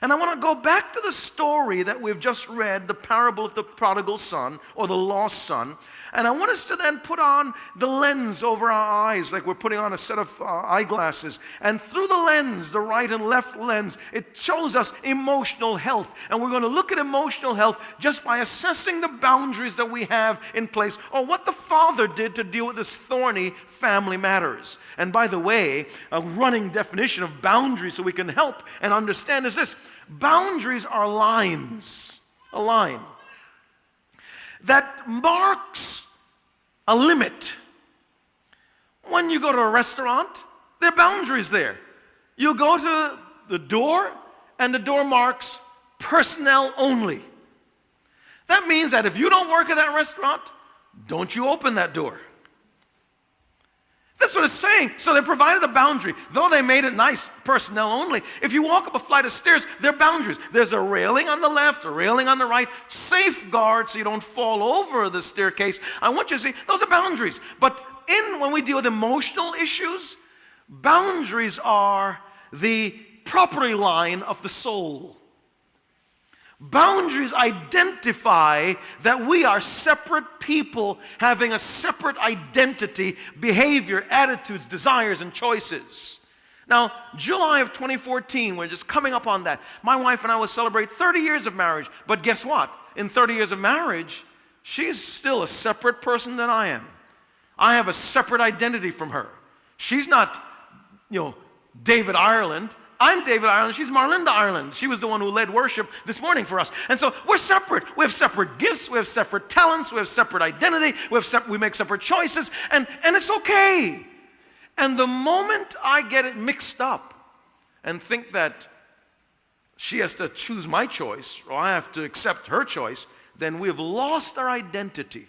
And I want to go back to the story that we've just read, the parable of the prodigal son or the lost son. And I want us to then put on the lens over our eyes, like we're putting on a set of eyeglasses. And through the lens, the right and left lens, it shows us emotional health. And we're going to look at emotional health just by assessing the boundaries that we have in place, or what the father did to deal with this thorny family matters. And by the way, a running definition of boundaries so we can help and understand is this: boundaries are lines, a line that marks a limit. When you go to a restaurant, there are boundaries there. You go to the door, and the door marks personnel only. That means that if you don't work at that restaurant, don't you open that door. That's what it's saying. So they provided a boundary. Though they made it nice, personnel only, if you walk up a flight of stairs, there are boundaries. There's a railing on the left, a railing on the right, safeguard so you don't fall over the staircase. I want you to see, those are boundaries. But when we deal with emotional issues, boundaries are the property line of the soul. Boundaries identify that we are separate people having a separate identity, behavior, attitudes, desires, and choices. Now, July of 2014, we're just coming up on that. My wife and I will celebrate 30 years of marriage. But guess what? In 30 years of marriage, she's still a separate person than I am. I have a separate identity from her. She's not, David Ireland. I'm David Ireland. She's Marlinda Ireland. She was the one who led worship this morning for us. And so we're separate. We have separate gifts. We have separate talents. We have separate identity. We make separate choices. And it's okay. And the moment I get it mixed up and think that she has to choose my choice or I have to accept her choice, then we have lost our identity.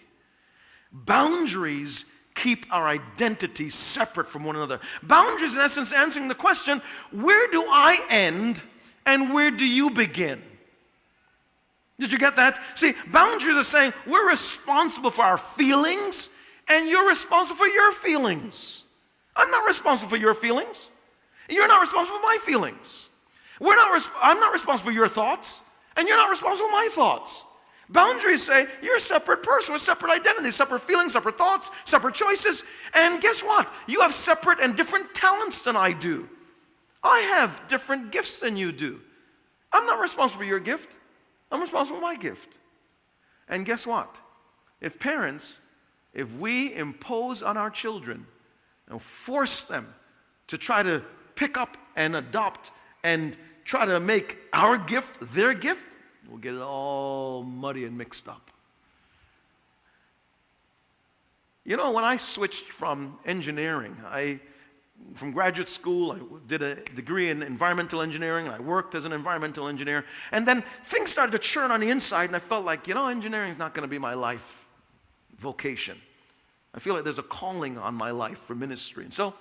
Boundaries keep our identities separate from one another. Boundaries, in essence, answering the question, where do I end and where do you begin? Did you get that? See, boundaries are saying we're responsible for our feelings and you're responsible for your feelings. I'm not responsible for your feelings. You're not responsible for my feelings. I'm not responsible for your thoughts and you're not responsible for my thoughts. Boundaries say you're a separate person with separate identities, separate feelings, separate thoughts, separate choices. And guess what? You have separate and different talents than I do. I have different gifts than you do. I'm not responsible for your gift. I'm responsible for my gift. And guess what? If we impose on our children and force them to try to pick up and adopt and try to make our gift their gift, we'll get it all muddy and mixed up. When I switched from engineering, from graduate school, I did a degree in environmental engineering, and I worked as an environmental engineer. And then things started to churn on the inside, and I felt like, engineering is not going to be my life vocation. I feel like there's a calling on my life for ministry. And so,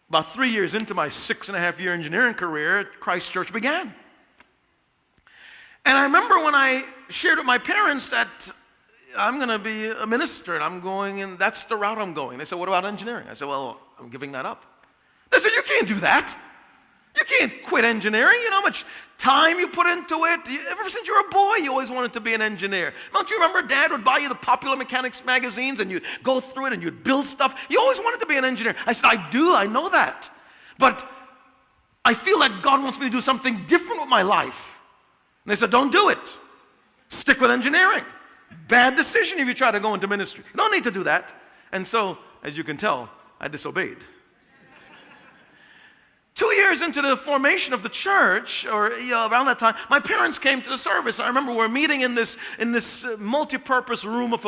about 3 years into my 6.5-year engineering career, Christ Church began. And I remember when I shared with my parents that I'm going to be a minister and I'm going, and that's the route I'm going. They said, what about engineering? I said, well, I'm giving that up. They said, you can't do that. You can't quit engineering. You know how much time you put into it? Ever since you were a boy, you always wanted to be an engineer. Don't you remember Dad would buy you the Popular Mechanics magazines and you'd go through it and you'd build stuff? You always wanted to be an engineer. I said, I do, I know that. But I feel like God wants me to do something different with my life. And they said, don't do it. Stick with engineering. Bad decision if you try to go into ministry. You don't need to do that. And so, as you can tell, I disobeyed. 2 years into the formation of the church, or around that time, my parents came to the service. I remember we were meeting in this multi-purpose room of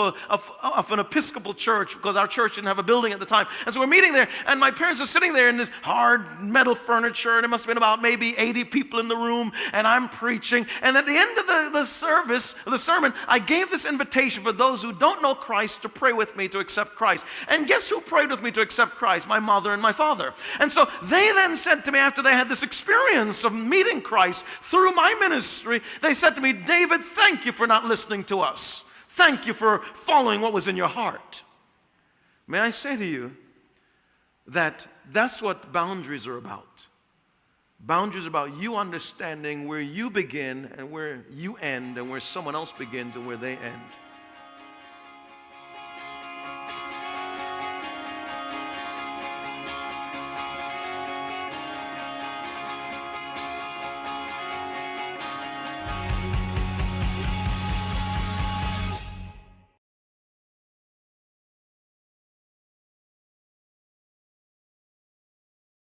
an Episcopal church, because our church didn't have a building at the time. And so we're meeting there, and my parents are sitting there in this hard metal furniture, and it must have been about maybe 80 people in the room, and I'm preaching. And at the end of the sermon, I gave this invitation for those who don't know Christ to pray with me to accept Christ. And guess who prayed with me to accept Christ? My mother and my father. And so they then said to me, after they had this experience of meeting Christ through my ministry, they said to me, David, thank you for not listening to us. Thank you for following what was in your heart. May I say to you that that's what boundaries are about. Boundaries about you understanding where you begin and where you end and where someone else begins and where they end.